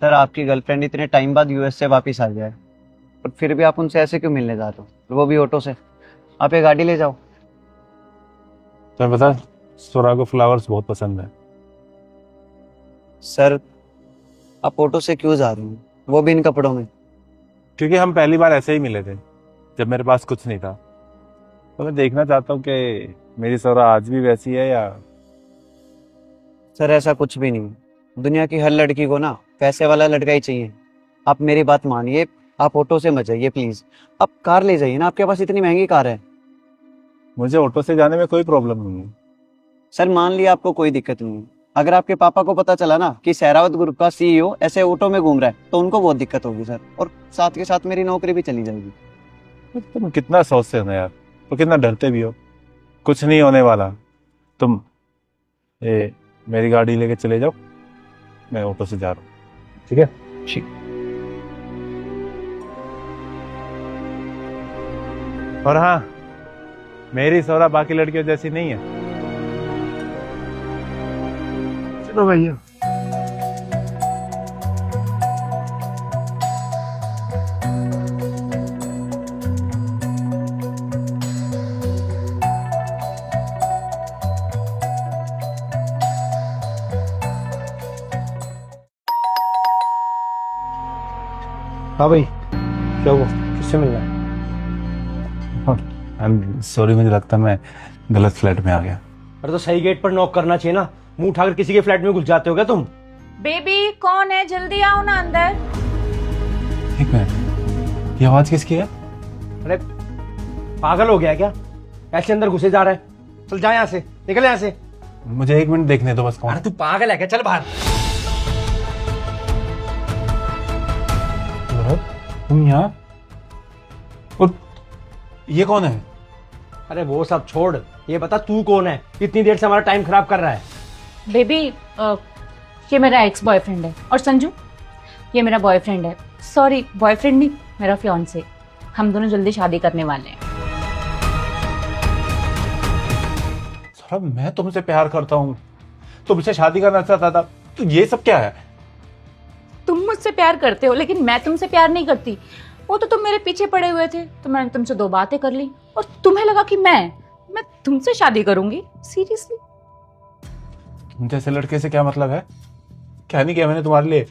Sir आपकी girlfriend इतने time बाद यूएस से वापस आ जाए और फिर भी आप उनसे ऐसे क्यों मिलने जाते हो, वो भी ऑटो से। आप ये गाड़ी ले जाओ। तुम्हें पता है, स्वरा को फ्लावर्स बहुत पसंद है। सर आप ऑटो से क्यों जा रहे हो, वो भी इन कपड़ों में। क्योंकि हम पहली बार ऐसे ही मिले थे जब मेरे पास कुछ नहीं था। तो मैं देखना चाहता हूँ कि मेरी स्वरा आज भी वैसी है या। सर ऐसा कुछ भी नहीं है, दुनिया की हर लड़की को ना पैसे वाला लड़का ही चाहिए। आप मेरी बात मानिए, आप ऑटो से मत जाइए प्लीज। आप कार ले जाइए ना, आपके पास इतनी महंगी कार है। मुझे ऑटो से जाने में कोई प्रॉब्लम नहीं है। सर मान लिया आपको कोई दिक्कत नहीं है, अगर आपके पापा को पता चला ना कि सहरावत ग्रुप का सीईओ ऐसे ऑटो में घूम रहा है तो उनको बहुत दिक्कत होगी सर, और साथ के साथ मेरी नौकरी भी चली जाएगी। तुम कितना सोचते हो ना यार, तो कितना डरते भी हो। कुछ नहीं होने वाला। तुम मेरी गाड़ी लेके चले जाओ, मैं ऑटो से जा रहा हूँ। ठीक है? ठीक। और हाँ, मेरी स्वरा बाकी लड़कियों जैसी नहीं है। चलो भैया। हाँ भाई, क्या हुआ, किससे मिलना है? सॉरी, मुझे लगता है मैं गलत फ्लैट में आ गया। अरे तो सही गेट पर नॉक करना चाहिए ना, मुंह उठाकर किसी के फ्लैट में घुस जाते हो क्या तुम? बेबी कौन है, जल्दी आओ ना अंदर। एक मिनट, ये आवाज किसकी है? अरे पागल हो गया है क्या, ऐसे अंदर घुसे जा रहा है? चल जा यहाँ से, निकल यहाँ से। मुझे एक मिनट देखने दो बस। कौन? अरे तू पागल है क्या, चल बाहर। तुम यहाँ? और ये कौन है? अरे वो सब छोड़, ये बता तू कौन है, इतनी देर से हमारा टाइम खराब कर रहा है। बेबी ये मेरा एक्स बॉयफ्रेंड है, और संजू ये मेरा बॉयफ्रेंड है। सॉरी बॉयफ्रेंड नहीं, मेरा फियांसे। हम दोनों जल्दी शादी करने वाले हैं। सौरभ, मैं तुमसे प्यार करता हूँ, तुमसे शादी करना चाहता था, तो ये सब क्या है? तुम मुझसे प्यार करते हो लेकिन मैं तुमसे प्यार नहीं करती। वो तो तुम मेरे पीछे पड़े हुए थे तो मैंने तुमसे 2 बातें कर ली और तुम्हें लगा कि मैं तुमसे शादी करूंगी। सीरियसली? तुम जैसे लड़के से क्या मतलब है? क्या नहीं किया मैंने तुम्हारे लिए?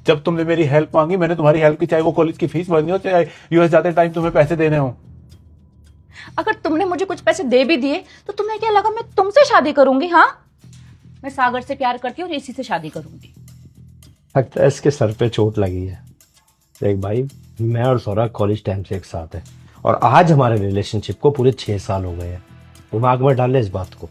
जब तुमने मेरी हेल्प मांगी, मैंने तुम्हारी हेल्प की, चाहे वो कॉलेज की फीस भरनी हो, चाहे यूएस जाते टाइम तुम्हें पैसे देने हो। अगर तुमने मुझे कुछ पैसे दे भी दिए तो तुम्हें क्या लगा मैं तुमसे शादी करूंगी? हाँ, मैं सागर से प्यार करती हूँ और इसी से शादी करूंगी। लगता है इसके सर पे चोट लगी है। देख भाई, मैं और सौरभ कॉलेज टाइम से एक साथ है और आज हमारे रिलेशनशिप को पूरे 6 साल हो गए हैं। दिमाग में डाल ले इस बात को।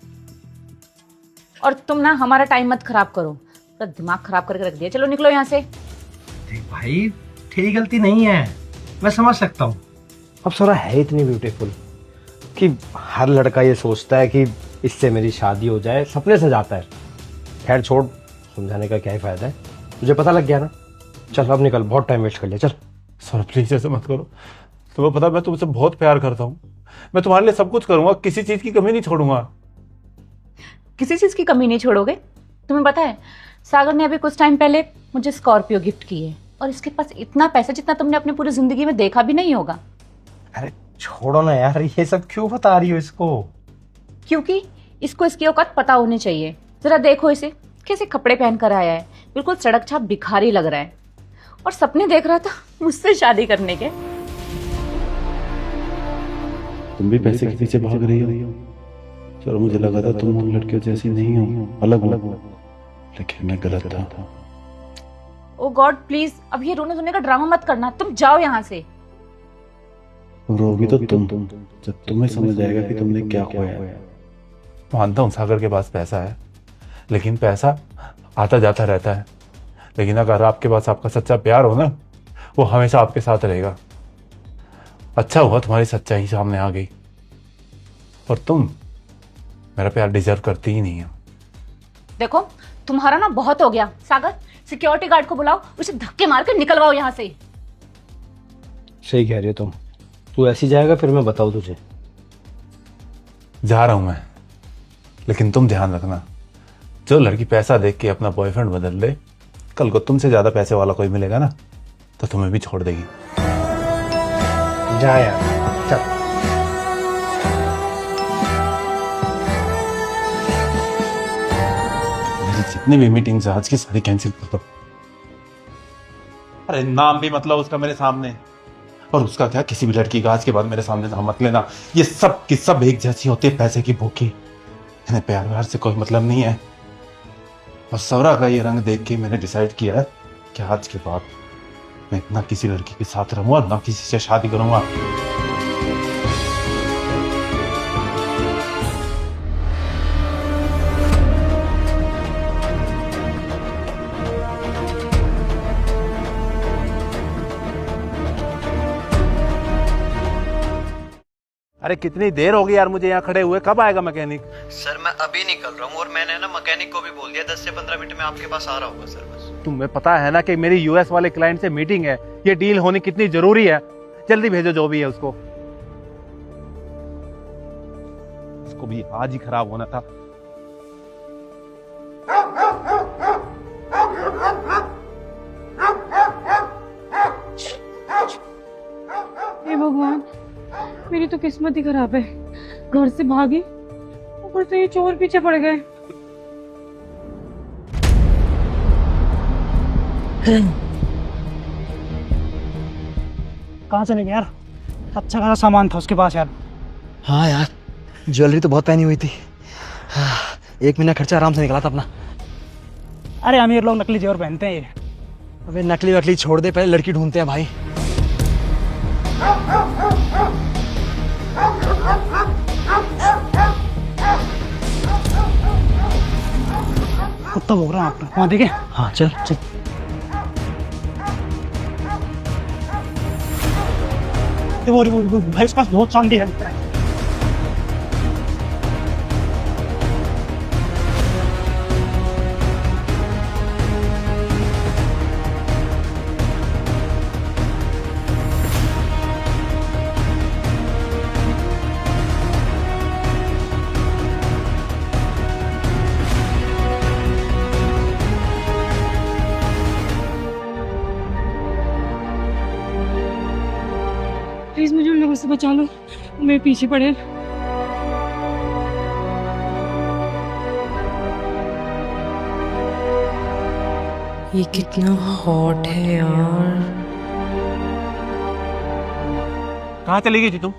और तुम ना हमारा टाइम मत खराब करो, तो दिमाग खराब करके रख दिया। चलो निकलो यहाँ से। देख भाई, तेरी गलती नहीं है, मैं समझ सकता हूँ। अब सौरभ है इतनी ब्यूटीफुल कि हर लड़का ये सोचता है कि इससे मेरी शादी हो जाए, सपने से जाता है। खैर छोड़, समझाने का क्या ही फायदा है, तुझे पता लग गया ना। चल अब निकल, बहुत टाइम वेस्ट कर लिया, चल। सौरभ प्लीज ऐसे मत करो। तुम्हें पता मैं तुमसे बहुत प्यार करता हूँ, मैं तुम्हारे लिए सब कुछ करूंगा, किसी चीज की कमी नहीं छोड़ूंगा। किसी चीज की कमी नहीं छोड़ोगे? तुम्हें पता है सागर ने अभी कुछ टाइम पहले मुझे स्कॉर्पियो गिफ्ट की है और इसके पास इतना पैसा जितना तुमने अपनी पूरी जिंदगी में देखा भी नहीं होगा। अरे छोड़ो ना यार, ये सब क्यों बता रही हो इसको? क्योंकि इसको इसकी औकात पता होनी चाहिए। जरा देखो इसे, कैसे कपड़े पहन कर आया है, बिल्कुल सड़क छाप भिखारी लग रहा है और सपने देख रहा था मुझसे शादी करने के। तुम भी पैसे के पीछे भाग रही हो। चलो, मुझे लगा था तुम उन लड़कियों जैसी नहीं हो, अलग अलग हो, लेकिन मैं गलत था। ओ गॉड प्लीज, अब ये रोने धोने का ड्रामा मत करना, तुम जाओ यहाँ से। रोगी तो तुम जब तुम्हें समझ आएगा कि तुमने क्या खोया है। मानता हूँ सागर के पास पैसा है, लेकिन पैसा आता जाता रहता है। लेकिन अगर आपके पास आपका सच्चा प्यार हो ना, वो हमेशा आपके साथ रहेगा। अच्छा हुआ तुम्हारी सच्चाई सामने आ गई, और तुम मेरा प्यार डिजर्व करती ही नहीं है। देखो तुम्हारा ना बहुत हो गया। सागर, सिक्योरिटी गार्ड को बुलाओ, उसे धक्के मार कर निकलवाओ यहाँ से। सही कह रही हो तुम, तू ऐसी जाएगा फिर मैं बताऊँ तुझे। जा रहा हूं मैं, लेकिन तुम ध्यान रखना, जो लड़की पैसा देख के अपना बॉयफ्रेंड बदल दे, कल को तुमसे ज्यादा पैसे वाला कोई मिलेगा ना तो तुम्हें भी छोड़ देगी। जा यार, चल। मेरी जितनी भी मीटिंग्स है आज की सारी कैंसिल कर दो। अरे नाम भी मतलब उसका मेरे सामने, और उसका क्या, किसी भी लड़की का आज के बाद मेरे सामने नाम मत लेना। ये सब की सब एक जैसी होती है, पैसे की भूखी। इन्हें प्यार व्यार से कोई मतलब नहीं है। और सवरा का ये रंग देख के मैंने डिसाइड किया है कि आज के बाद मैं ना किसी लड़की के साथ रहूंगा ना किसी से शादी करूंगा। अरे कितनी देर हो गई यार मुझे यहाँ खड़े हुए, कब आएगा मैकेनिक? सर मैं अभी निकल रहा हूँ और मैंने ना मैकेनिक को भी बोल दिया 10 से 15 मिनट में आपके पास आ रहा होगा सर बस। तुम्हें पता है ना कि मेरी यूएस वाले क्लाइंट से मीटिंग है, ये डील होनी कितनी जरूरी है। जल्दी भेजो जो भी है उसको भी आज ही खराब होना था। हे भगवान, मेरी तो किस्मत ही खराब है। घर से भागी, ऊपर से ये चोर पीछे पड़ गए। कहाँ से लेंगे यार? अच्छा खासा सामान था उसके पास यार। हाँ यार, ज्वेलरी तो बहुत पहनी हुई थी। 1 महीना खर्चा आराम से निकला था अपना। अरे अमीर लोग नकली जेवर पहनते हैं ये। अबे नकली वकली छोड़ दे, पहले लड़की ढूंढते हैं भाई। कुत्ता भौंक रहा है आपने, वहाँ देखे? हाँ चल चल। वो भाई उसके पास बहुत चांदी है। प्लीज मुझे उन लोगों से बचा लो, मेरे पीछे पड़े। ये कितना हॉट है यार। कहाँ चली गई थी तुम?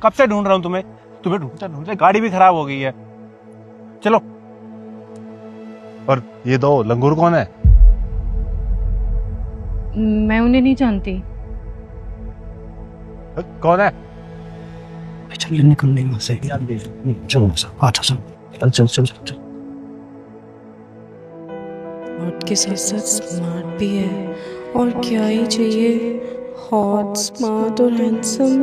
कब से ढूंढ रहा हूँ तुम्हें ढूंढते ढूंढते गाड़ी भी खराब हो गई है। चलो। और ये दो लंगूर कौन है? मैं उन्हें नहीं जानती। कौन है? चल निकल नहीं वहाँ से। चलो अच्छा चल चल चल चल चल। हॉट के साथ साथ स्मार्ट भी है, और क्या ही चाहिए। हॉट, स्मार्ट और हैंडसम।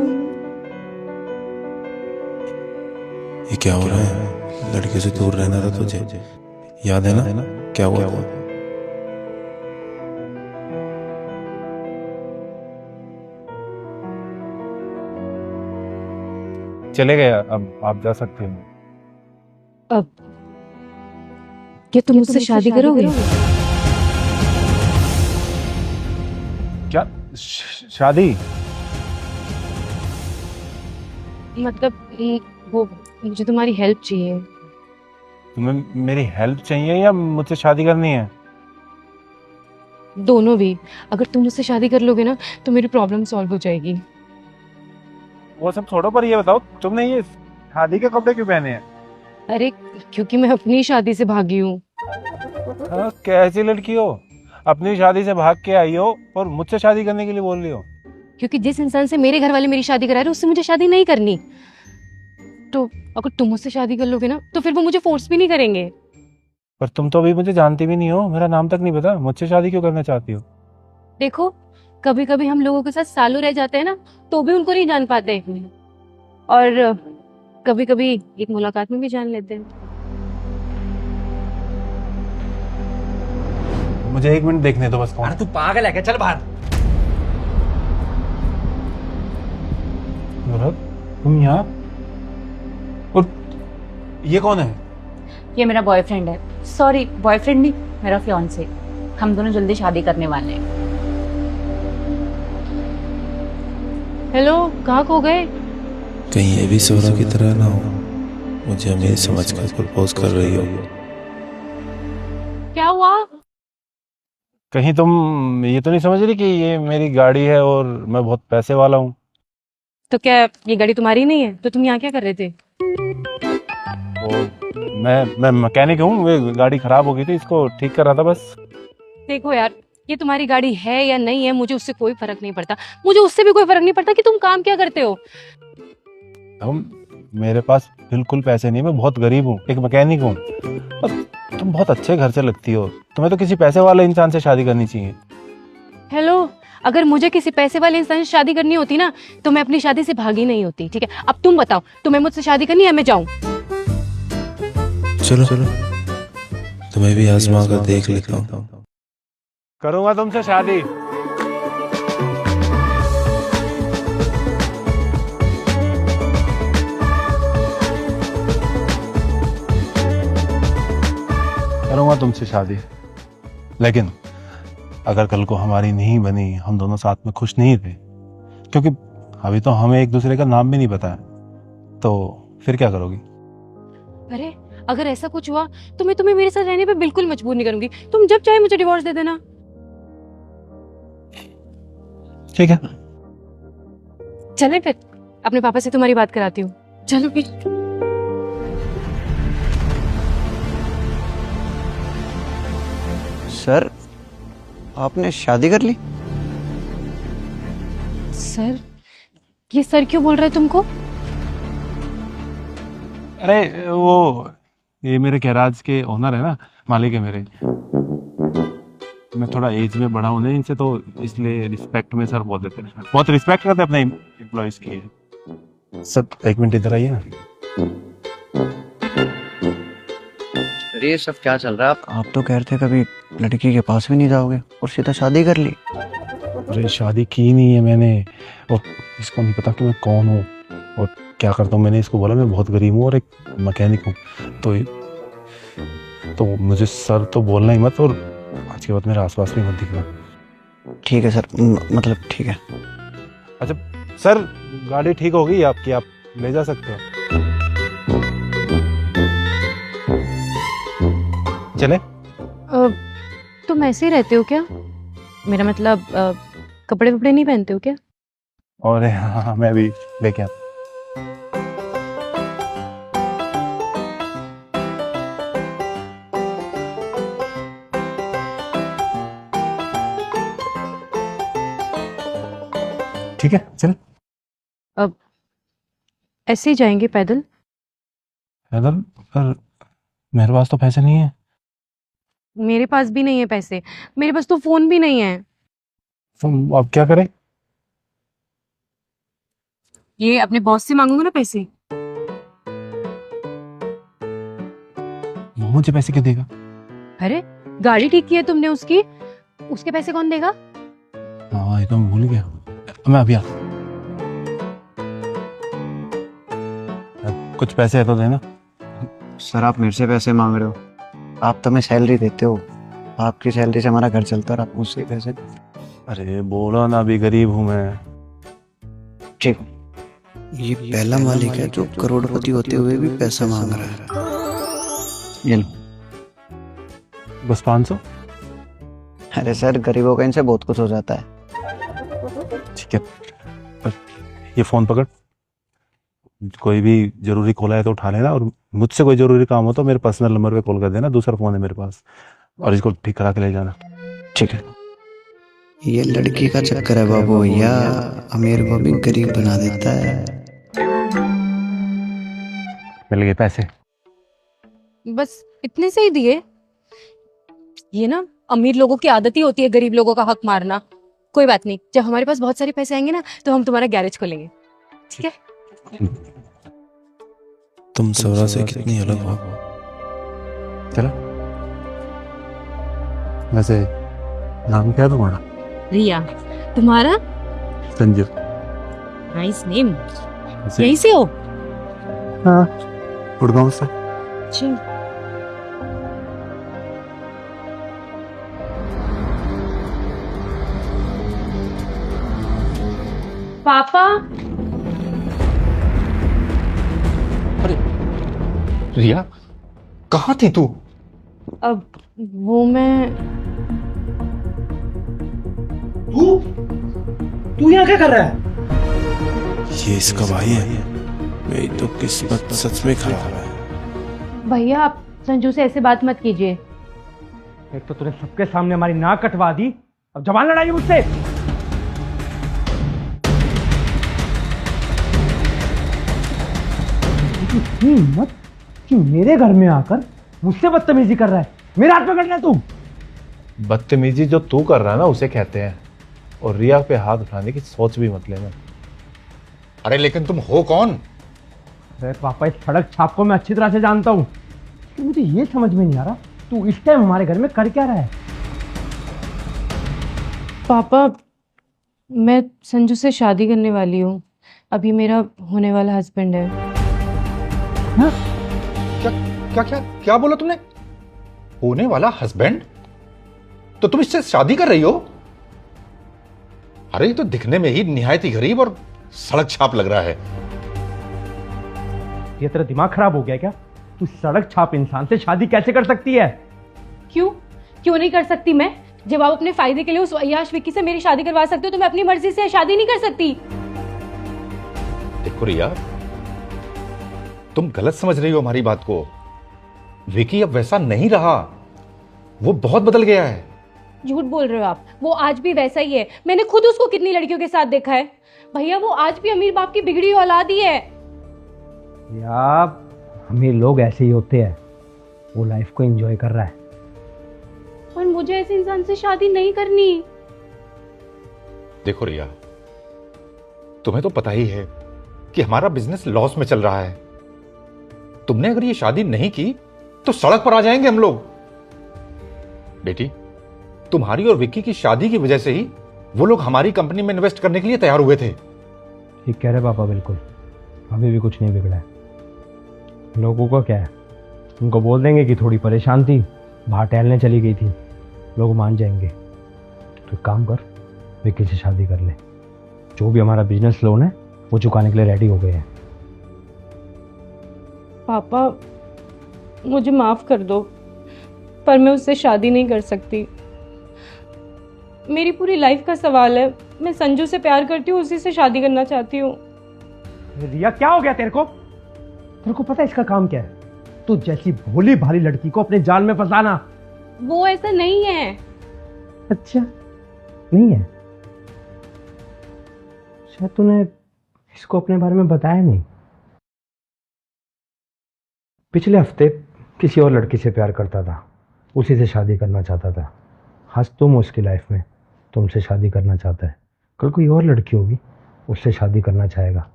ये क्या हो रहा है? लड़के से दूर रहना था तुझे, याद है ना क्या हुआ था? चले गए, अब आप जा सकते हो। अब क्या तुम मुझसे शादी करोगे? क्या शादी? मतलब वो मुझे तुम्हारी हेल्प चाहिए। तुम्हें मेरी हेल्प चाहिए या मुझसे शादी करनी है? दोनों भी। अगर तुम मुझसे शादी कर लोगे ना तो मेरी प्रॉब्लम सॉल्व हो जाएगी। वो सब छोड़ो, पर ये बताओ तुमने ये शादी के कपड़े क्यों पहने हैं? अरे क्योंकि मैं अपनी शादी से भागी हूँ। कैसी लड़की हो, अपनी शादी से भाग के आई हो और मुझसे शादी करने के लिए बोल रही हो? क्योंकि जिस इंसान से मेरे घर वाले मेरी शादी करा रहे उससे मुझे शादी नहीं करनी। तो अगर तुम मुझसे शादी कर लोगे ना तो फिर वो मुझे फोर्स भी नहीं करेंगे। पर तुम तो अभी मुझे जानती भी नहीं हो, मेरा नाम तक नहीं पता, मुझसे शादी क्यों करना चाहती हो? देखो, कभी कभी हम लोगों के साथ सालों रह जाते हैं ना तो भी उनको नहीं जान पाते, और कभी कभी एक मुलाकात में भी जान लेते हैं। मुझे 1 मिनट देखने दो बस। कौन? अरे तू पागल है क्या? चल बाहर। तुम यहाँ? और ये कौन है? ये मेरा बॉयफ्रेंड है। सॉरी, बॉयफ्रेंड नहीं, मेरा फियांसे। हम दोनों जल्दी शादी करने वाले हैं। हेलो, कहाँ खो गए? कहीं ये भी सोरा की तरह ना हो, मुझे अमीर समझकर प्रपोज कर रही हो। क्या हुआ? कहीं तुम ये तो नहीं समझ रही कि ये मेरी गाड़ी है और मैं बहुत पैसे वाला हूँ? तो क्या ये गाड़ी तुम्हारी नहीं है? तो तुम यहाँ क्या कर रहे थे? वो मैं मैकेनिक हूँ, ये गाड़ी खराब हो गई थी, इसको ठीक कर रहा था बस। देखो यार, ये तुम्हारी गाड़ी है या नहीं है, मुझे उससे कोई फर्क नहीं पड़ता। मुझे उससे भी कोई फर्क नहीं पड़ता कि तुम काम क्या करते हो। मेरे पास बिल्कुल पैसे नहीं, मैं बहुत गरीब हूँ, एक मैकेनिक हूँ। और तुम बहुत अच्छे घर से लगती हो, तुम्हें तो किसी पैसे वाले इंसान से शादी करनी चाहिए। हेलो, अगर मुझे किसी पैसे वाले इंसान से शादी करनी होती ना, तो मैं अपनी शादी से भागी नहीं होती। ठीक है, अब तुम बताओ, तुम्हें मुझसे शादी करनी है, मैं जाऊं? चलो तुम्हें भी आजमा कर देख लेता हूँ। करूंगा तुमसे शादी। करूंगा तुमसे शादी, लेकिन अगर कल को हमारी नहीं बनी, हम दोनों साथ में खुश नहीं थे, क्योंकि अभी तो हमें एक दूसरे का नाम भी नहीं पता है, तो फिर क्या करोगी? अरे, अगर ऐसा कुछ हुआ तो मैं तुम्हें मेरे साथ रहने पे बिल्कुल मजबूर नहीं करूंगी। तुम जब चाहे मुझे डिवोर्स दे देना। ठीक है, चले फिर, अपने पापा से तुम्हारी बात कराती हूँ। चलो फिर। सर, आपने शादी कर ली? सर, ये सर क्यों बोल रहे हैं तुमको? अरे वो ये मेरे गैराज के ओनर है ना, मालिक है मेरे। मैं थोड़ा एज में बड़ा हूँ ना इनसे, तो इसलिए रिस्पेक्ट में सर बोल देते हैं, बहुत रिस्पेक्ट करते हैं अपने एम्प्लॉइज की। सब एक मिनट इधर आइए ना। ये सब क्या चल रहा है? आप तो कह रहे थे कभी लड़की के पास भी नहीं जाओगे और सीधा शादी कर ली। अरे शादी की नहीं है मैंने, और इसको नहीं पता कि मैं कौन हूँ और क्या करता हूँ। मैंने इसको बोला मैं बहुत गरीब हूँ और एक मैकेनिक हूँ, तो मुझे सर तो बोलना ही मत, और आज के बाद मेरे आसपास भी मत दिखना। ठीक है सर, मतलब ठीक है। अच्छा सर, गाड़ी ठीक हो गई आपकी, आप ले जा सकते हो। चले? तुम ऐसे ही रहते हो क्या? मेरा मतलब कपड़े वपड़े नहीं पहनते हो क्या? और हाँ, मैं भी लेके आता। ठीक है चल। अब ऐसे ही जाएंगे पैदल? पैदल? पर मेरे पास तो पैसे नहीं है। मेरे पास भी नहीं है पैसे, मेरे पास तो फोन भी नहीं है। तो अब क्या करें? ये अपने बॉस से मांगूंगा ना पैसे। वो मुझे पैसे क्यों देगा? अरे, गाड़ी ठीक की है तुमने उसकी, उसके पैसे कौन देगा? हाँ ये तो मैं भूल गया, मैं अभी आता। कुछ पैसे है तो देना। सर, आप मेरे से पैसे मांग रहे हो? आप तो हमें सैलरी देते हो, आपकी सैलरी से हमारा घर चलता है और आप मुझसे पैसे। अरे बोलो ना, अभी गरीब हूँ मैं। ठीक, ये पहला मालिक है जो करोड़पति होते हुए भी पैसा मांग रहा है। ये लो। बस 500? अरे सर, गरीबों का इनसे बहुत कुछ हो जाता है। ठीक है, पर ये फोन पकड़, कोई भी जरूरी कॉल आए तो उठा लेना, और मुझसे कोई जरूरी काम हो तो मेरे पर्सनल नंबर पे कॉल कर देना, दूसरा फोन है मेरे पास, और इसको ठीक करा के ले जाना। ठीक है। ये लड़की का चक्कर है बाबू भैया, अमीर को भी गरीब बना देता है। मिल गए पैसे? बस इतने से ही दिए? ये ना अमीर लोगों की आदत ही होती है गरीब लोगों का हक मारना। कोई बात नहीं, जब हमारे पास बहुत सारे पैसे आएंगे ना, तो हम तुम्हारा गैरेज खोलेंगे, ठीक है? तुम सोरा से कितनी अलग हो। चलो। वैसे नाम क्या है तुम्हारा? रिया। तुम्हारा? संजू। Nice name. यहीं से हो? हाँ, गुड़गांव से। अच्छा। पापा। अरे रिया, कहाँ थी तू? अब वो मैं तू यहाँ क्या कर रहा है? ये इसका भाई है। मेरी तो किस्मत सच में खराब है। भैया आप संजू से ऐसे बात मत कीजिए। एक तो तूने सबके सामने हमारी नाक कटवा दी, अब जवान लड़ाई मुझसे। इतनी हिम्मत कि मेरे घर में आकर मुझसे बदतमीजी कर रहा है, मेरे हाथ पकड़ लिया तू। बदतमीजी जो तू कर रहा है ना उसे कहते हैं, और रिया पे हाथ उठाने की सोच भी मत लेना। अरे लेकिन तुम हो कौन? अरे पापा, इस सड़क छाप को मैं अच्छी तरह से जानता हूँ, लेकिन मुझे ये समझ में नहीं आ रहा तू इस टाइम हमारे घर में कर क्या रहा है? पापा मैं संजू से शादी करने वाली हूँ। अभी मेरा होने वाला हस्बैंड है। क्या क्या क्या क्या बोला तुमने? होने वाला हस्बैंड? तो तुम इससे शादी कर रही हो? अरे ये तो दिखने में ही निहायत ही गरीब और सड़क छाप लग रहा है। ये तेरा दिमाग खराब हो गया क्या? तू सड़क छाप इंसान से शादी कैसे कर सकती है? क्यों क्यों नहीं कर सकती मैं? जब आप अपने फायदे के लिए उस अय्याश विक्की से मेरी शादी करवा सकते हो तो मैं अपनी मर्जी से शादी नहीं कर सकती। देखो रिया, तुम गलत समझ रही हो हमारी बात को। विकी अब वैसा नहीं रहा, वो बहुत बदल गया है। झूठ बोल रहे हो आप, वो आज भी वैसा ही है। मैंने खुद उसको कितनी लड़कियों के साथ देखा है। भैया वो आज भी अमीर बाप की बिगड़ी औलाद ही है। यार अमीर लोग ऐसे ही होते हैं, वो लाइफ को एंजॉय कर रहा है। और मुझे ऐसे इंसान से शादी नहीं करनी। देखो रिया, तुम्हें तो पता ही है कि हमारा बिजनेस लॉस में चल रहा है। तुमने अगर ये शादी नहीं की तो सड़क पर आ जाएंगे हम लोग। बेटी, तुम्हारी और विक्की की शादी की वजह से ही वो लोग हमारी कंपनी में इन्वेस्ट करने के लिए तैयार हुए थे। ठीक कह रहे पापा, बिल्कुल अभी भी कुछ नहीं बिगड़ा है। लोगों का क्या है, उनको बोल देंगे कि थोड़ी परेशान थी, बाहर टहलने चली गई थी, लोग मान जाएंगे। तो एक काम कर, विक्की से शादी कर ले। जो भी हमारा बिजनेस लोन है वो चुकाने के लिए रेडी हो गए हैं। पापा मुझे माफ कर दो, पर मैं उससे शादी नहीं कर सकती। मेरी पूरी लाइफ का सवाल है। मैं संजू से प्यार करती हूँ, उसी से शादी करना चाहती हूँ। रिया क्या हो गया तेरे को? तेरे को पता है इसका काम क्या है? तू जैसी भोली भाली लड़की को अपने जाल में फंसाना। वो ऐसा नहीं है। अच्छा नहीं है? शायद तूने इसको अपने बारे में बताया नहीं। पिछले हफ्ते किसी और लड़की से प्यार करता था, उसी से शादी करना चाहता था। आज तुम उसकी लाइफ में तुमसे शादी करना चाहता है, कल कोई और लड़की होगी उससे शादी करना चाहेगा।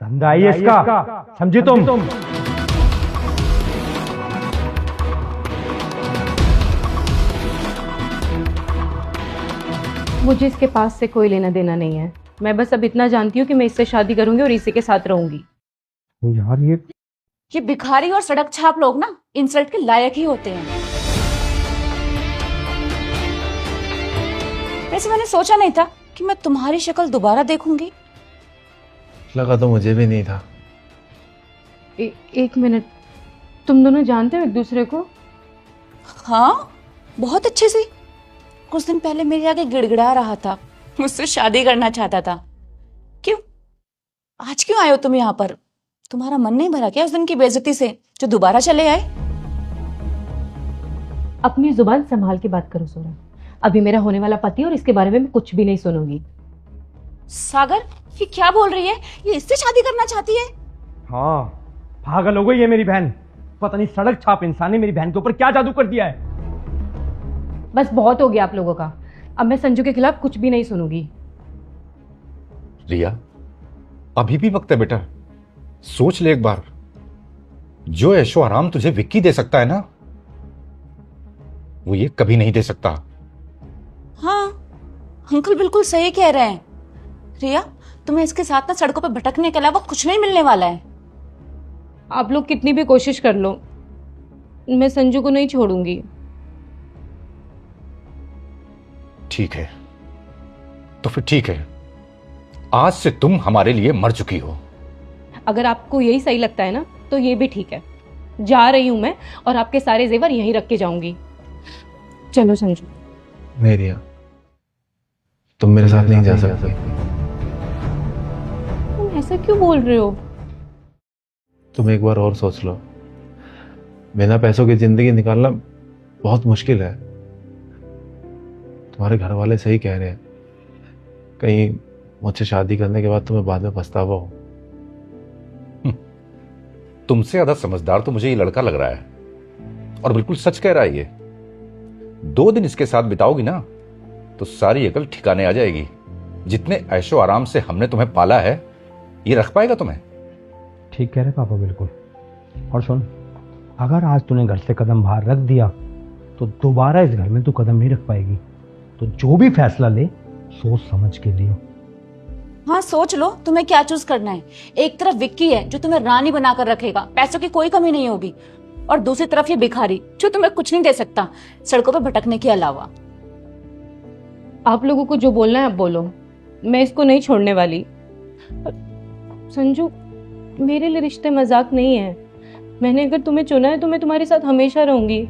धंधा ही है इसका, समझी तुम? मुझे इसके पास से कोई लेना देना नहीं है। मैं बस अब इतना जानती हूँ कि मैं इससे शादी करूंगी और इसी के साथ रहूंगी। यार ये भिखारी और सड़क छाप लोग ना इंसल्ट के लायक ही होते हैं। वैसे मैंने सोचा नहीं था कि मैं तुम्हारी शक्ल दोबारा देखूंगी। लगा तो मुझे भी नहीं था। एक मिनट, तुम दोनों जानते हो एक दूसरे को? हाँ, बहुत अच्छे से। कुछ दिन पहले मेरे आगे गिड़गिड़ा रहा था, मुझसे शादी करना चाहता था। क्यों, आज क्यों आए हो तुम यहाँ पर? तुम्हारा मन नहीं भरा क्या उस दिन की बेइज्जती से जो दोबारा चले आए? अपनी जुबान संभाल के बात करो सोरा। अभी मेरा होने वाला पति और इसके बारे में मैं कुछ भी नहीं सुनूंगी। सागर, ये क्या बोल रही है? ये इससे शादी करना चाहती है? हाँ, पागल हो गई है मेरी बहन। पता नहीं सड़क छाप इंसान ने मेरी बहन के ऊपर क्या जादू कर दिया है। बस बहुत हो गया आप लोगों का। अब मैं संजू के खिलाफ कुछ भी नहीं सुनूंगी। रिया, अभी भी वक्त है बेटा, सोच ले एक बार। जो ऐशो आराम तुझे विक्की दे सकता है ना, वो ये कभी नहीं दे सकता। हाँ, अंकल बिल्कुल सही कह रहे हैं। रिया, तुम्हें इसके साथ ना सड़कों पर भटकने के अलावा कुछ नहीं मिलने वाला है। आप लोग कितनी भी कोशिश कर लो, मैं संजू को नहीं छोड़ूंगी। ठीक है, तो फिर ठीक है, आज से तुम हमारे लिए मर चुकी हो। अगर आपको यही सही लगता है ना तो ये भी ठीक है। जा रही हूं मैं और आपके सारे जेवर यहीं रख के जाऊंगी। चलो संजू। नहीं रिया, तुम मेरे साथ नहीं जा सकती। तुम ऐसा क्यों बोल रहे हो? तुम एक बार और सोच लो। बिना पैसों की जिंदगी निकालना बहुत मुश्किल है। तुम्हारे घर वाले सही कह रहे हैं, कहीं मुझसे शादी करने के बाद तुम्हें बाद में पछतावा हो। तुमसे ज्यादा समझदार तो मुझे ये लड़का लग रहा है, और बिल्कुल सच कह रहा है ये। 2 दिन इसके साथ बिताओगी ना तो सारी अकल ठिकाने आ जाएगी। जितने ऐशो आराम से हमने तुम्हें पाला है, ये रख पाएगा तुम्हें? ठीक कह रहे पापा बिल्कुल। और सुन, अगर आज तूने घर से कदम बाहर रख दिया तो दोबारा इस घर में तू कदम नहीं रख पाएगी। तो जो भी फैसला ले सोच समझ के लियो। हाँ सोच लो तुम्हें क्या चूज करना है। एक तरफ विक्की है जो तुम्हें रानी बनाकर रखेगा, पैसों की कोई कमी नहीं होगी, और दूसरी तरफ ये भिखारी जो तुम्हें कुछ नहीं दे सकता सड़कों पर भटकने के अलावा। आप लोगों को जो बोलना है आप बोलो, मैं इसको नहीं छोड़ने वाली। संजू, मेरे लिए रिश्ते मजाक नहीं है। मैंने अगर तुम्हें चुना है तो मैं तुम्हारे साथ हमेशा रहूंगी,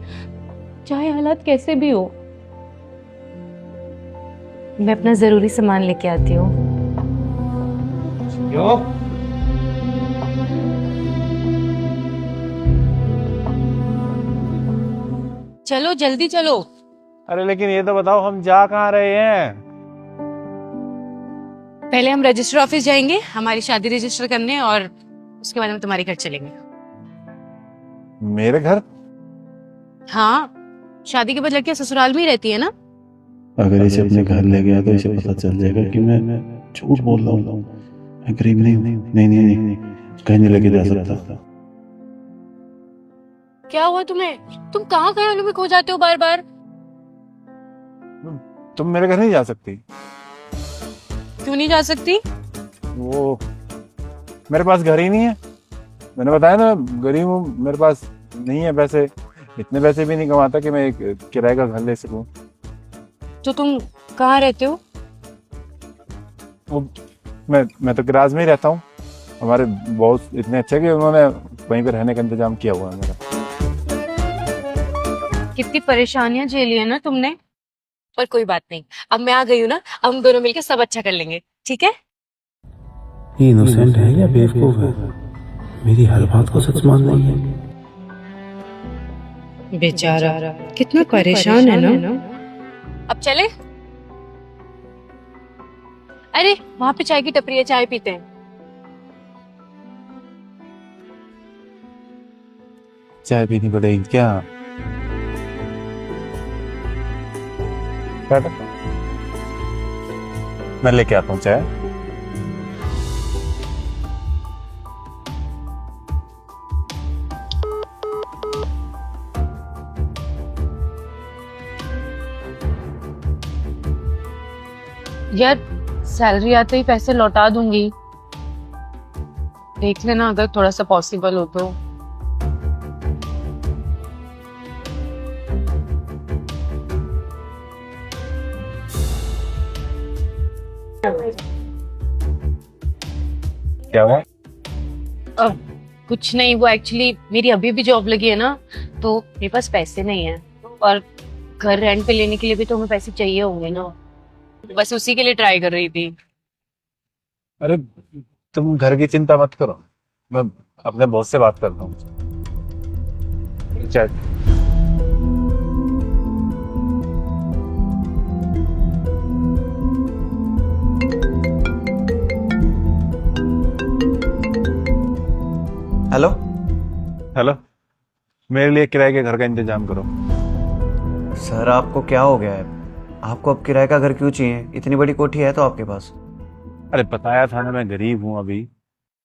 चाहे हालात कैसे भी हो। मैं अपना जरूरी सामान लेके आती हूँ। चलो जल्दी चलो। अरे लेकिन ये तो बताओ, हम जा कहाँ रहे हैं? पहले हम रजिस्टर ऑफिस जाएंगे हमारी शादी रजिस्टर करने, और उसके बाद हम तुम्हारे घर चलेंगे। मेरे घर? हाँ, शादी के बाद लड़कियां ससुराल में ही रहती है ना। अगर इसे अपने घर ले गया तो इसे पता चल जाएगा कि मैं झूठ बोल रहा हूँ। मैं गरीब नहीं हूँ। नहीं नहीं नहीं, कहीं नहीं लेके जा सकता। क्या हुआ तुम्हें? तुम कहाँ ख्यालों में खो जाते हो बार बार? तुम मेरे घर नहीं जा सकती। क्यों नहीं जा सकती? वो मेरे पास घर ही नहीं है। मैंने बताया ना, मैं गरीब हूँ, मेरे पास नहीं है पैसे। इतने पैसे भी नहीं कमाता कि मैं एक किराए का घर ले सकूं। तो तुम कहाँ रहते हो? मैं तो गिराज में ही रहता हूँ। हमारे बॉस इतने अच्छे कि उन्होंने वहीं पे रहने का इंतजाम किया हुआ है मेरा। कितनी परेशानियां झेली है ना तुमने, पर कोई बात नहीं, अब मैं आ गई हूँ ना, अब हम दोनों मिलकर सब अच्छा कर लेंगे, ठीक है? ये इनोसेंट है या बेवकूफ है? मेरी हर बात को सच मान रही है। बेचारा कितना परेशान है ना। अब चले? अरे वहां पे चाय की टपरी है, चाय पीते हैं। चाय पीनी पड़ेगी क्या? मैं लेके आता हूँ चाय। यार सैलरी आते ही पैसे लौटा दूंगी, देख लेना अगर थोड़ा सा पॉसिबल हो तो। क्या हुआ? कुछ नहीं, वो एक्चुअली मेरी अभी भी जॉब लगी है ना, तो मेरे पास पैसे नहीं है, और घर रेंट पे लेने के लिए भी तो हमें पैसे चाहिए होंगे ना, बस उसी के लिए ट्राई कर रही थी। अरे तुम घर की चिंता मत करो, मैं अपने बॉस से बात करता हूँ। चाय। हेलो। हेलो, मेरे लिए किराए के घर का इंतजाम करो। सर आपको क्या हो गया है? आपको अब किराए का घर क्यों चाहिए? इतनी बड़ी कोठी है तो आपके पास। अरे बताया था ना, मैं गरीब हूँ अभी,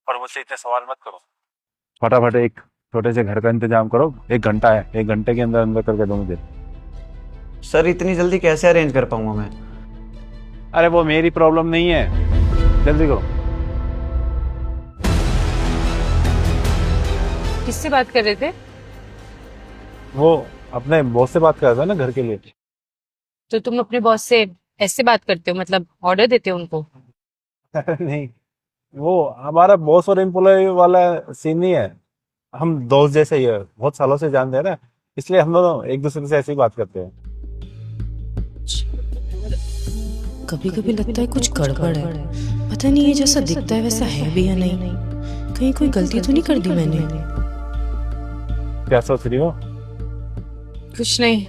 और मुझसे इतने सवाल मत करो। फटाफट एक छोटे से घर का इंतजाम करो। 1 घंटा है, 1 घंटे के अंदर अंदर करके दो मुझे। सर इतनी जल्दी कैसे अरेंज कर पाऊंगा मैं? अरे वो मेरी प्रॉब्लम नहीं है, जल्दी करो। किससे बात कर रहे थे? वो अपने बॉस से बात कर रहा था ना घर के लिए। तो तुम अपने बॉस से ऐसे बात करते हो, मतलब ऑर्डर देते हो उनको? नहीं, वो हमारा बॉस और एम्प्लॉय वाला सीन नहीं है। हम दोस्त जैसे ही है, बहुत सालों से जानते हैं ना, इसलिए हम दोनों एक दूसरे से ऐसे ही बात करते हैं। कभी कभी लगता है कुछ गड़बड़ है, पता नहीं ये जैसा दिखता है वैसा है भी या नहीं, कहीं कोई गलती तो नहीं कर दी मैंने। क्या सोच रही हो? कुछ नहीं।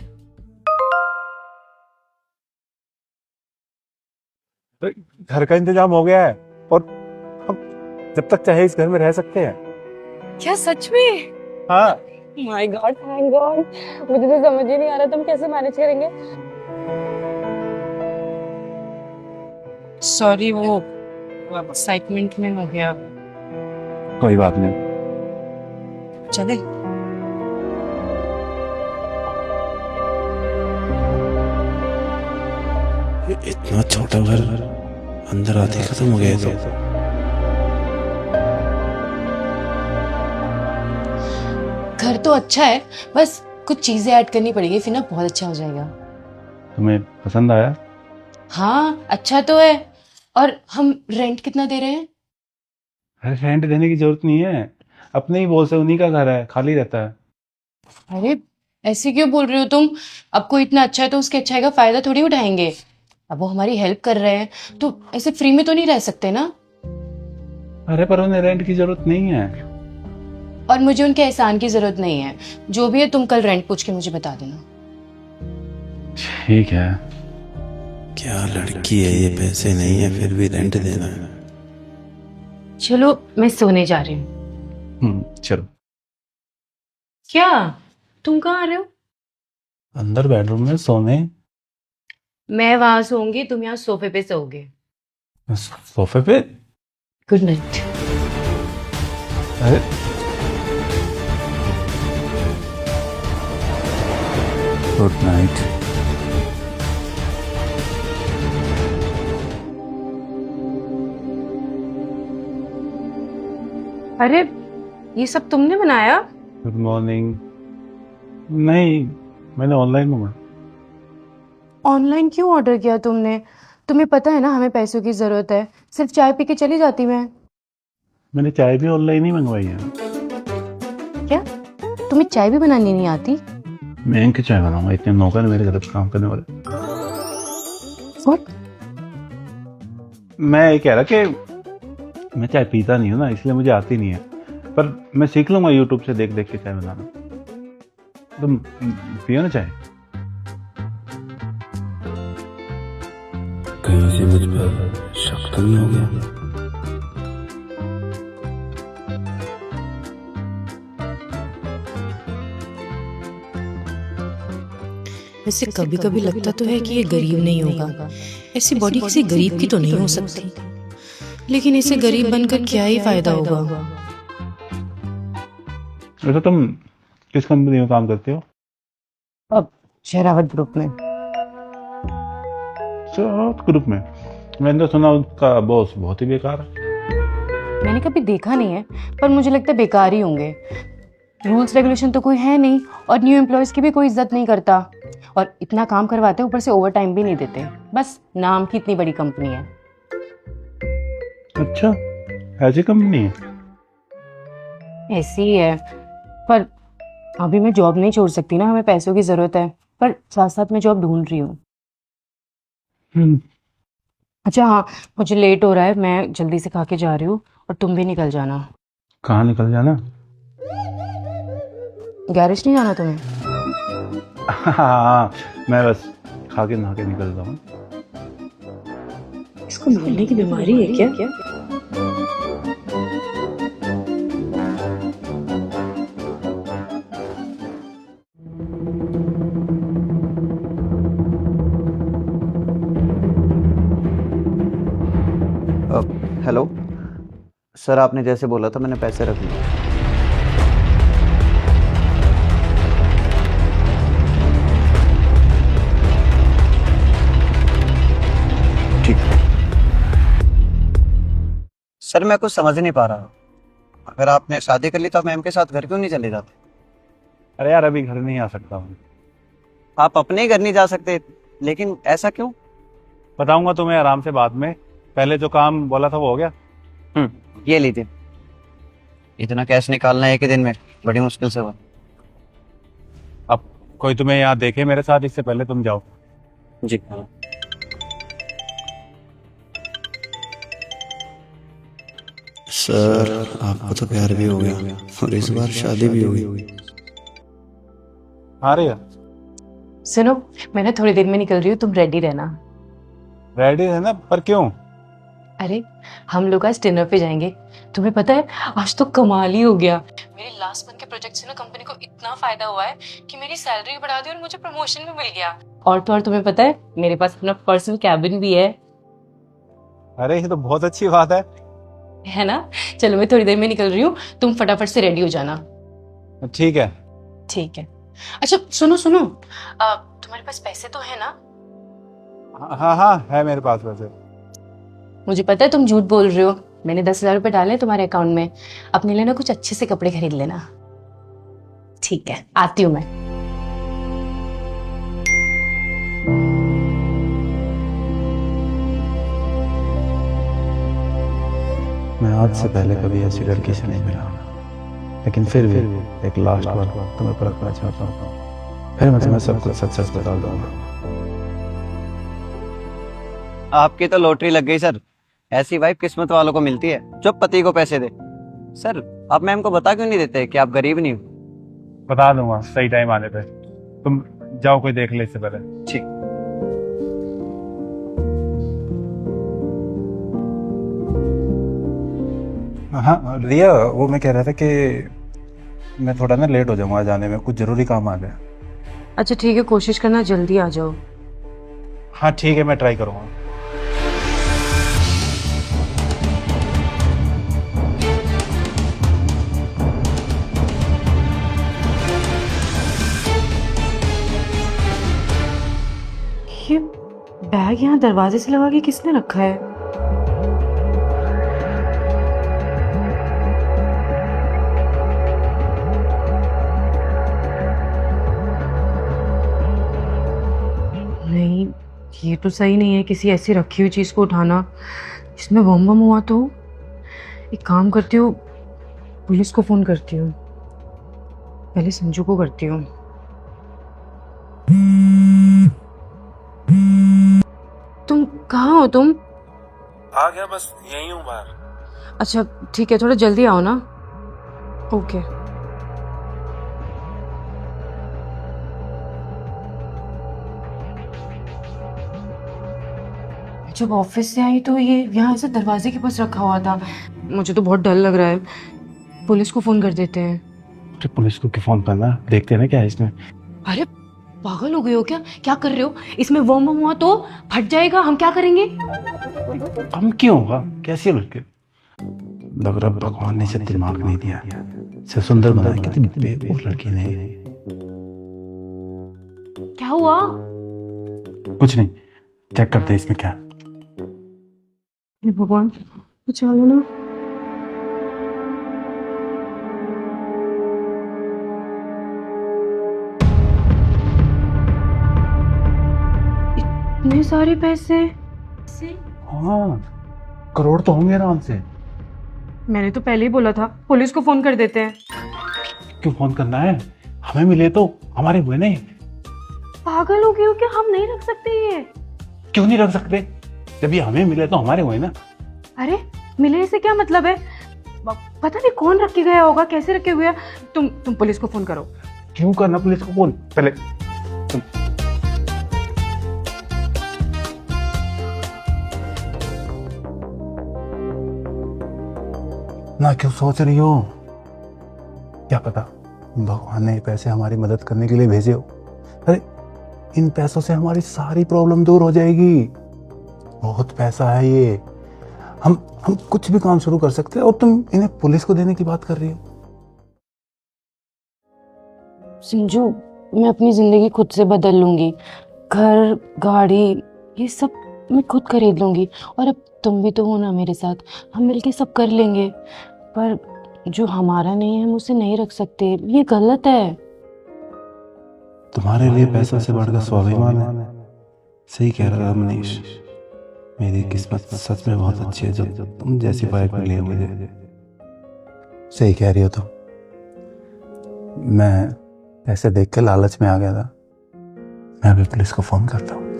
तो घर का इंतजाम हो गया है और हम जब तक चाहे इस घर में रह सकते हैं। क्या सच में? हाँ, माय गॉड, थैंक गॉड। मुझे तो समझ ही नहीं आ रहा तुम कैसे मैनेज करेंगे। सॉरी, वो एक्साइटमेंट में हो गया। कोई बात नहीं। चले। इतना छोटा घर, अंदर आते ही खत्म हो गया तो। घर तो अच्छा है, बस कुछ चीजें ऐड करनी पड़ेगी, फिर ना बहुत अच्छा हो जाएगा। तुम्हें पसंद आया? हाँ अच्छा तो है। और हम रेंट कितना दे रहे हैं? अरे रेंट देने की जरूरत नहीं है, अपने ही बोल से, उन्हीं का घर है, खाली रहता है। अरे ऐसे क्यों बोल रहे हो तुम? अब कोई इतना अच्छा है तो उसके अच्छाई का फायदा थोड़ी उठाएंगे। अब वो हमारी हेल्प कर रहे हैं तो ऐसे फ्री में तो नहीं रह सकते ना। अरे पर उन्हें रेंट की जरूरत नहीं है। और मुझे उनके एहसान की जरूरत नहीं है। जो भी है तुम कल रेंट पूछ के मुझे बता देना। ठीक है। क्या लड़की है ये, पैसे नहीं है फिर भी रेंट देना है। चलो मैं सोने जा रही हूँ। चलो। क्या तुम कहाँ आ रहे हो? अंदर बेडरूम में सोने। मैं वहां सोऊंगी, तुम यहाँ सोफे पे सोओगे। सोफे पे? Good night. अरे गुड नाइट। अरे ये सब तुमने बनाया? Good morning. नहीं, मैंने ऑनलाइन मंगाया। ऑनलाइन क्यों ऑर्डर किया तुमने? तुम्हें पता है ना हमें पैसों की जरूरत है, सिर्फ चाय पी के चली जाती मैं। मैंने चाय भी ऑनलाइन ही मंगवाई है। क्या तुम्हें चाय भी बनानी नहीं आती? मैं इनकी चाय बनाऊंगा, इतने नौकर मेरे घर पे काम करने वाले। What? मैं ये कह रहा कि मैं चाय पीता नहीं हूँ ना, इसलिए मुझे आती नहीं है, पर मैं सीख लूंगा यूट्यूब से देख देख के चाय बनाना। तुम पियो ना चाय। कहीं से मुझ पर शक तो नहीं हो गया? वैसे कभी कभी लगता तो है कि ये गरीब नहीं होगा, ऐसी बॉडी किसी गरीब की तो नहीं हो सकती, लेकिन इसे गरीब बनकर क्या ही फायदा होगा। वैसे तुम किस कंपनी में काम करते हो? अब शेरावत ग्रुप में। ग्रुप में? मैंने तो सुना उसका बॉस बहुत ही बेकार है। मैंने कभी देखा नहीं है, पर मुझे लगता है बेकार ही होंगे। रूल्स रेगुलेशन तो कोई है नहीं और न्यू एम्प्लॉयज की भी कोई इज्जत नहीं करता, और इतना काम करवाते हैं, ऊपर से ओवर टाइम भी नहीं देते। बस नाम की इतनी बड़ी कंपनी है। अच्छा, ऐसी कंपनी है? ऐसी ही है, पर अभी मैं जॉब नहीं छोड़ सकती ना, हमें पैसों की जरूरत है, पर साथ साथ मैं जॉब ढूंढ रही हूँ। अच्छा हाँ, मुझे लेट हो रहा है, मैं जल्दी से खा के जा रही हूँ, और तुम भी निकल जाना। कहाँ निकल जाना? गैरेज नहीं जाना तुम्हें? हाँ, मैं बस खा के नहा के निकल जाऊँ। इसको बोलने की बीमारी है क्या? हेलो सर, आपने जैसे बोला था मैंने पैसे रख लिए। ठीक है सर, मैं कुछ समझ नहीं पा रहा। अगर आपने शादी कर ली तो आप मैम के साथ घर क्यों नहीं चले जाते? अरे यार, अभी घर नहीं आ सकता हूँ। आप अपने ही घर नहीं जा सकते, लेकिन ऐसा क्यों? बताऊंगा तुम्हें आराम से बाद में। पहले जो काम बोला था वो हो गया? ये लीजिए। इतना कैश निकालना एक ही दिन में बड़ी मुश्किल से हुआ। अब कोई तुम्हें यहाँ देखे मेरे साथ, इससे पहले तुम जाओ। जी। सर आपको तो प्यार भी हो गया और इस बार शादी भी होगी। आ रही है? सुनो, मैं ना थोड़ी देर में निकल रही हूँ, तुम रेडी रहना। रेडी है ना? पर क्यों? अरे हम लोग आज डिनर पे जाएंगे। तुम्हें पता है आज तो कमाल ही हो गया। मेरे लास्ट मंथ के प्रोजेक्ट से ना कंपनी को इतना फायदा हुआ है कि मेरी सैलरी भी बढ़ा दी और मुझे प्रमोशन भी मिल गया। और तो और तुम्हें पता है मेरे पास अपना पर्सनल कैबिन भी है। अरे ये तो बहुत अच्छी बात है ना? चलो मैं थोड़ी देर में निकल रही हूँ, तुम फटाफट से रेडी हो जाना। है। ठीक है। ठीक है। अच्छा सुनो सुनो, तुम्हारे पास पैसे तो है ना? हाँ हाँ है मेरे पास वैसे। मुझे पता है तुम झूठ बोल रहे हो। मैंने 10,000 रुपए डाले तुम्हारे अकाउंट में। अपने लिए ना कुछ अच्छे से कपड़े खरीद लेना। ठीक है, आती हूँ मैं। मैं आज से पहले कभी ऐसी लड़की से नहीं मिला, लेकिन फिर भी एक लास्ट बार तुम्हें परखना चाहता हूँ, फिर मैं तुम्हें सब कुछ सच सच बता दूंगा। आपकी तो लॉटरी लग गई सर। ऐसी वाइफ किस्मत वालों को मिलती है जो पति को पैसे दे। सर आप मैम को बता क्यों नहीं देते कि आप गरीब नहीं हो? बता दूंगा सही टाइम आने पे। तुम जाओ, कोई देख ले इससे पहले। ठीक। हाँ रिया, वो मैं कह रहा था कि मैं थोड़ा ना लेट हो जाऊंगा जाने में, कुछ जरूरी काम आ गया। अच्छा ठीक है, कोशिश करना जल्दी आ जाओ। हाँ ठीक है, मैं ट्राई करूंगा। ये बैग यहाँ दरवाजे से लगा के किसने रखा है? नहीं, ये तो सही नहीं है किसी ऐसी रखी हुई चीज को उठाना। इसमें बम बम हुआ तो एक काम करती हूँ, पुलिस को फोन करती हूँ। पहले संजू को करती हूँ। तुम कहाँ हो? तुम आ गया, बस यही हूँ बाहर। अच्छा ठीक है, थोड़ा जल्दी आओ ना। ओके। जब ऑफिस से आई तो ये यहाँ ऐसे दरवाजे के पास रखा हुआ था। मुझे तो बहुत डर लग रहा है। पुलिस को फोन कर देते हैं। तो पुलिस को क्यों फोन करना, देखते हैं ना क्या है इसमें। अरे पागल हो गए हो क्या? क्या कर रहे हो? इसमें बम बम हुआ तो फट जाएगा, हम क्या करेंगे? हम क्यों होगा, कैसी लड़के। लग रहा भगवान ने इसे दिमाग नहीं दिया, इसे सुंदर बनाया, कितनी बेवकूफ लड़की ने। क्या हुआ? कुछ नहीं, चेक करते हैं इसमें क्या। हे भगवान, बचा लो ना। इतने सारे पैसे। हाँ करोड़ तो होंगे आराम से। मैंने तो पहले ही बोला था पुलिस को फोन कर देते हैं। क्यों फोन करना है, हमें मिले तो हमारे हुए नहीं। पागल हो गए हो क्या? हम नहीं रख सकते ये। क्यों नहीं रख सकते, जब ये हमें मिले तो हमारे हुए ना। अरे मिले से क्या मतलब है? पता नहीं कौन रख के गया होगा, कैसे रखे हुए हैं। तुम पुलिस को फोन करो। क्यों करना पुलिस को फोन, पहले ना क्यों सोच रही हो, क्या पता भगवान ने ये पैसे हमारी मदद करने के लिए भेजे हो। अरे इन पैसों से हमारी सारी प्रॉब्लम दूर हो जाएगी। बहुत पैसा है ये, हम कुछ भी काम शुरू कर सकते हैं और तुम इन्हें पुलिस को देने की बात कर रही हो। संजू, मैं अपनी जिंदगी खुद से बदल लूंगी। घर गाड़ी ये सब मैं खुद खरीद लूंगी। और अब तुम भी तो हो ना मेरे साथ, हम मिलके सब कर लेंगे। पर जो हमारा नहीं है हम उसे नहीं रख सकते, ये गलत है। तुम्हारे लिए पैसा से बढ़कर स्वाभिमान है। सही कह रहा है मनीष, मेरी किस्मत सच में बहुत अच्छी है जो तुम जैसी वाइफ मिली है मुझे। सही कह रही हो तुम। मैं ऐसे देख के लालच में आ गया था। मैं अभी पुलिस को फोन करता हूँ।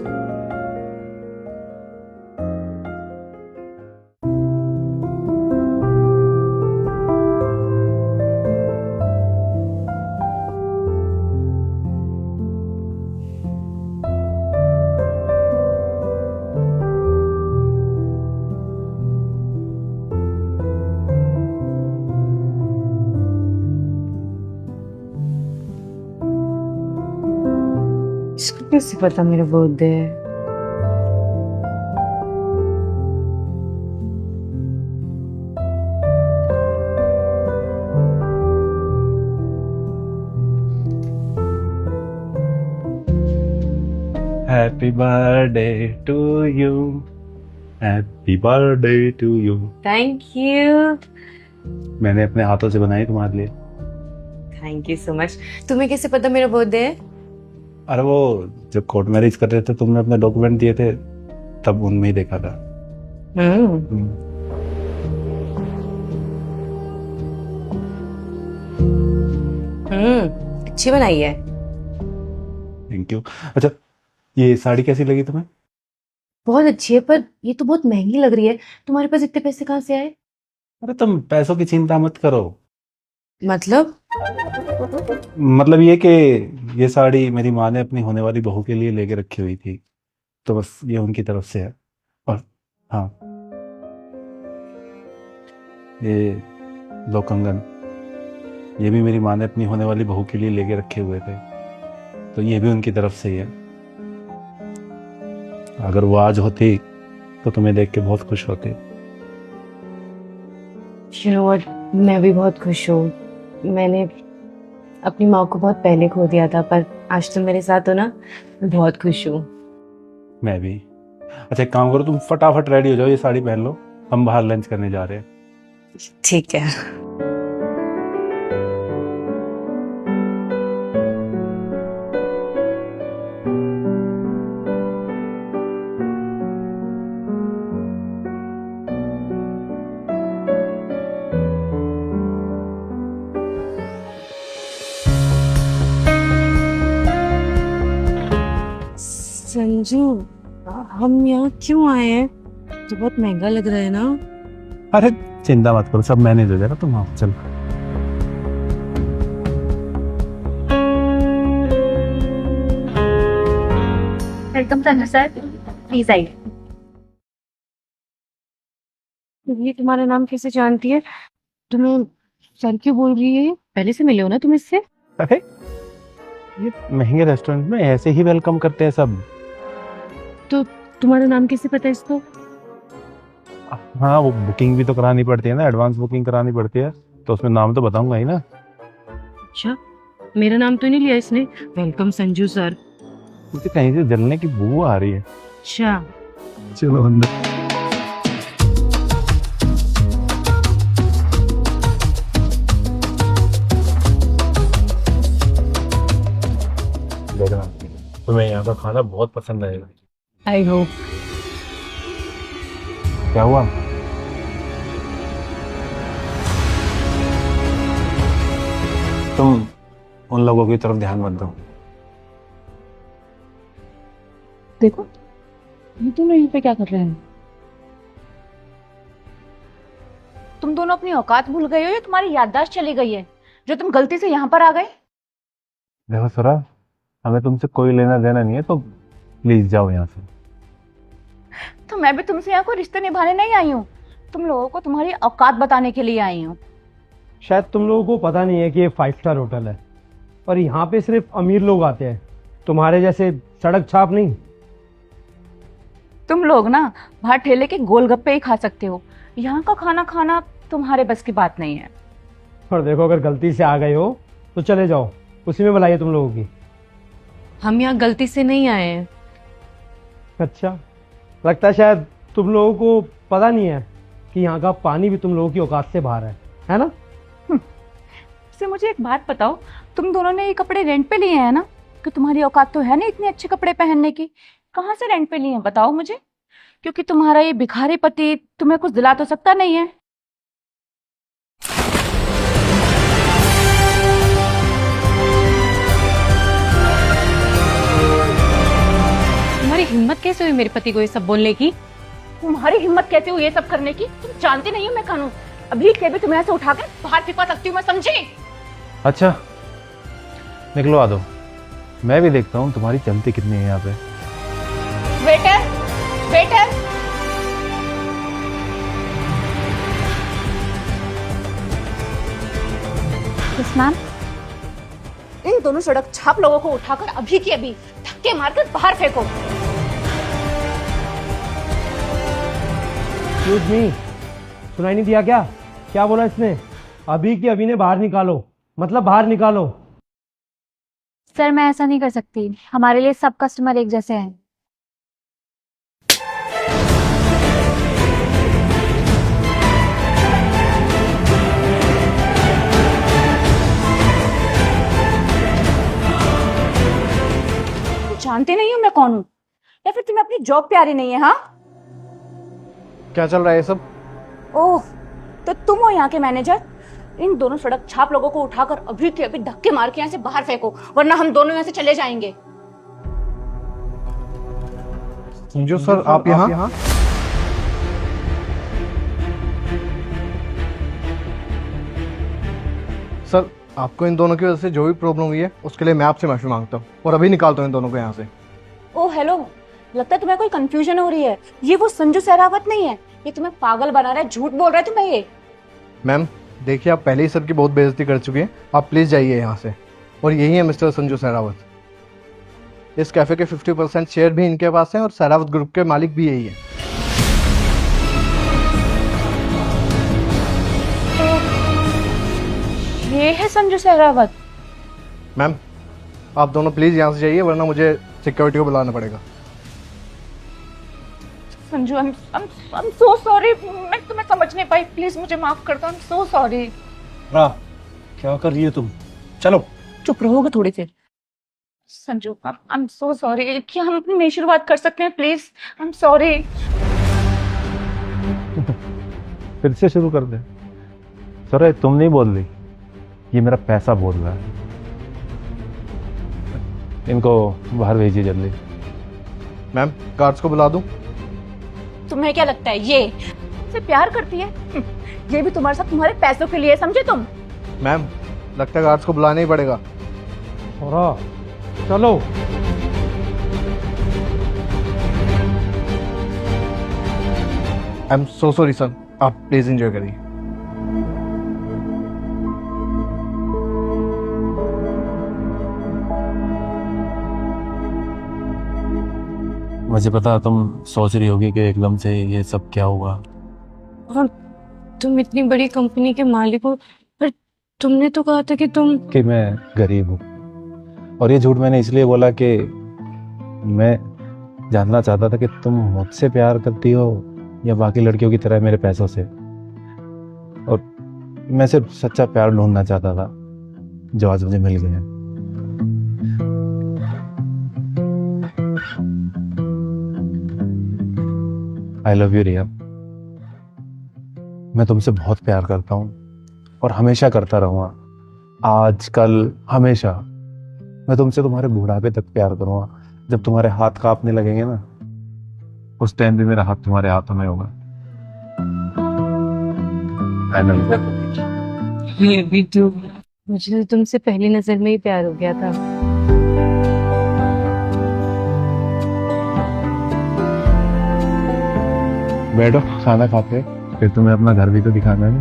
इसको कैसे पता मेरा बर्थडे है? Happy birthday to you, happy birthday to you. Thank you. मैंने अपने हाथों से बनाई तुम्हारे लिए। Thank you so much. तुम्हें कैसे पता मेरा बर्थडे है? अरे वो जब कोर्ट मैरिज कर रहे थे तुमने अपने डॉक्यूमेंट दिए थे तब उनमें ही देखा था। हम्म। अच्छी बनाई है। Thank you. अच्छा ये साड़ी कैसी लगी तुम्हें? बहुत अच्छी है, पर ये तो बहुत महंगी लग रही है। तुम्हारे पास इतने पैसे कहाँ से आए? अरे तुम पैसों की चिंता मत करो। मतलब? मतलब ये कि ये साड़ी मेरी माँ ने अपनी होने वाली बहू के लिए लेके रखी हुई थी, तो बस ये उनकी तरफ से है। और हाँ, ये लो कंगन, ये भी मेरी माँ ने अपनी होने वाली बहू के लिए लेके रखे हुए थे, तो ये भी उनकी तरफ से ही है। अगर वो आज होती तो तुम्हें देख के बहुत खुश होती। You know what? मैं भी बहुत खुश हूँ। मैंने अपनी माँ को बहुत पहले खो दिया था, पर आज तुम मेरे साथ हो ना, मैं बहुत खुश हूँ। मैं भी। अच्छा एक काम करो, तुम फटाफट रेडी हो जाओ, ये साड़ी पहन लो, हम बाहर लंच करने जा रहे हैं। ठीक है। संजू, हम यहाँ क्यों आए हैं? तो बहुत महंगा लग रहा है ना? अरे चिंता मत करो, सब मैनेज हो जाएगा, तुम आओ चलो। वेलकम संजू सर, प्लीज आइए। ये तुम्हारा नाम कैसे जानती है? तुम्हें सर क्यों बोल रही है? पहले से मिले हो ना तुम इससे? अरे ये महंगे रेस्टोरेंट में ऐसे ही वेलकम करते हैं सब। तो तुम्हारा नाम कैसे पता है इसको? हाँ वो बुकिंग भी तो करानी पड़ती है ना, एडवांस बुकिंग करानी पड़ती है, तो उसमें नाम तो बताऊंगा ही ना। अच्छा, मेरा नाम तो नहीं लिया इसने। Welcome Sanju sir. मुझे कहीं से जलने की बू आ रही है। अच्छा, चलो अंदर। देखना तुम्हें यहाँ का खाना बहुत पसंद आएगा। I hope. क्या हुआ? तुम उन लोगों की तरफ ध्यान मत दो। देखो, ये तुम यहीं पे क्या कर रहे हैं? तुम दोनों अपनी औकात भूल गए हो या तुम्हारी याददाश्त चली गई है जो तुम गलती से यहाँ पर आ गए? देखो सुरा, हमें तुमसे कोई लेना देना नहीं है, तो प्लीज जाओ यहाँ से। तो मैं भी तुमसे यहाँ कोई रिश्ते निभाने नहीं आई हूँ, तुम लोगों को तुम्हारी औकात बताने के लिए आई हूँ। शायद तुम लोगों को पता नहीं है कि ये 5 स्टार होटल है और यहाँ पे सिर्फ अमीर लोग आते हैं, तुम्हारे जैसे सड़क छाप नहीं। तुम लोग ना बाहर ठेले के गोलगप्पे ही खा सकते हो, यहाँ का खाना खाना तुम्हारे बस की बात नहीं है। और देखो, अगर गलती से आ गए हो तो चले जाओ, उसी में भलाई है तुम लोगों की। हम यहाँ गलती से नहीं आए हैं। अच्छा, लगता है शायद तुम लोगों को पता नहीं है कि यहाँ का पानी भी तुम लोगों की औकात से बाहर है ना? से मुझे एक बात बताओ, तुम दोनों ने ये कपड़े रेंट पे लिए हैं ना? कि तुम्हारी औकात तो है नहीं इतने अच्छे कपड़े पहनने की। कहाँ से रेंट पे लिए हैं बताओ मुझे। क्योंकि तुम्हारा ये भिखारी पति तुम्हें कुछ दिला तो सकता नहीं है। तुम्हारी हिम्मत कैसे हुई मेरे पति को ये सब बोलने की? तुम्हारी हिम्मत कैसे हुई ये सब करने की? तुम जानती नहीं हो मैं कौन हूं। अभी के भी तुम्हें ऐसे उठा के बाहर फेंकवा सकती हूँ मैं, समझी? अच्छा निकलवा दो, मैं भी देखता हूँ तुम्हारी चलती कितनी है यहाँ पे। Waiter, waiter, yes ma'am. इन दोनों सड़क छाप लोगों को उठाकर अभी की अभी धक्के मारकर बाहर फेंको। एक्सक्यूज मी, सुनाई नहीं दिया क्या? क्या बोला इसने? अभी की अभी ने बाहर निकालो, मतलब बाहर निकालो। सर मैं ऐसा नहीं कर सकती, हमारे लिए सब कस्टमर एक जैसे हैं। जानते नहीं हो मैं कौन हूँ, या फिर तुम्हें अपनी जॉब प्यारी नहीं है? हाँ, क्या चल रहा है ये सब? ओह, तो तुम हो यहाँ के मैनेजर? इन दोनों सड़क छाप लोगों को उठाकर अभी के अभी धक्के मार के यहाँ से बाहर फेंको, वरना हम दोनों यहाँ से चले जाएंगे। संजू सर आप यहाँ? सर आपको इन दोनों की वजह से जो भी प्रॉब्लम हुई है उसके लिए मैं आपसे माफी मांगता हूँ और अभी निकालता हूँ इन दोनों को यहाँ से। ओह हेलो, लगता है तुम्हें कोई कंफ्यूजन हो रही है। ये वो संजू सहरावत नहीं है, ये तुम्हें पागल बना रहा है, झूठ बोल रहा है तुम्हें ये। मैम देखिए आप पहले ही सर की बहुत बेइज्जती कर चुकी हैं, आप प्लीज़ जाइए यहाँ से। और यही है मिस्टर संजू सहरावत। इस कैफ़े के 50% शेयर भी इनके पास हैं और सहरावत ग्रुप के मालिक भी यही है। ये है संजू सहरावत। मैम आप दोनों प्लीज़ यहाँ से जाइए वरना मुझे सिक्योरिटी को बुलाना पड़ेगा। संजू I'm so sorry, मैं तुम्हें समझ नहीं पाई, प्लीज मुझे माफ कर दो। I'm so sorry। क्या कर रही है तुम? चलो चुप रहोगे थोड़ी देर? संजू I'm so sorry, क्या हम अपनी नई शुरुआत कर सकते हैं प्लीज? I'm sorry। फिर से शुरू कर दे। सर तुम नहीं बोल रही, ये मेरा पैसा बोल रहा है। इनको बाहर भेजिए जल्दी। मैम गार्ड्स को बुला दूं? तुम्हें क्या लगता है ये से प्यार करती है? ये भी तुम्हारे साथ तुम्हारे पैसों के लिए, समझे तुम? मैम लगता है गार्ड्स को बुलाना ही पड़ेगा। चलो I am so sorry sir, आप प्लीज एंजॉय करिए। मुझे पता तुम सोच रही होगी कि एकदम से ये सब क्या हुआ। और तुम इतनी बड़ी कंपनी के मालिक हो, पर तुमने तो कहा था कि मैं गरीब हूँ, और ये झूठ मैंने इसलिए बोला कि मैं जानना चाहता था कि तुम मुझसे प्यार करती हो या बाकी लड़कियों की तरह मेरे पैसों से। और मैं सिर्फ सच्चा प्यार ढूंढना चाहता था जो आज मुझे मिल गया। आई लव यू रिया। मैं तुमसे बहुत प्यार करता हूँ और हमेशा करता रहूँगा। आज कल हमेशा मैं तुमसे तुम्हारे बुढ़ापे तक प्यार करूँगा। जब तुम्हारे हाथ कांपने लगेंगे ना, उस टाइम भी मेरा हाथ तुम्हारे हाथों में होगा। ये भी तो मुझे तो तुमसे पहली नजर में ही प्यार हो गया था। बैठो खाना खाते, फिर तुम्हें अपना घर भी तो दिखाना है।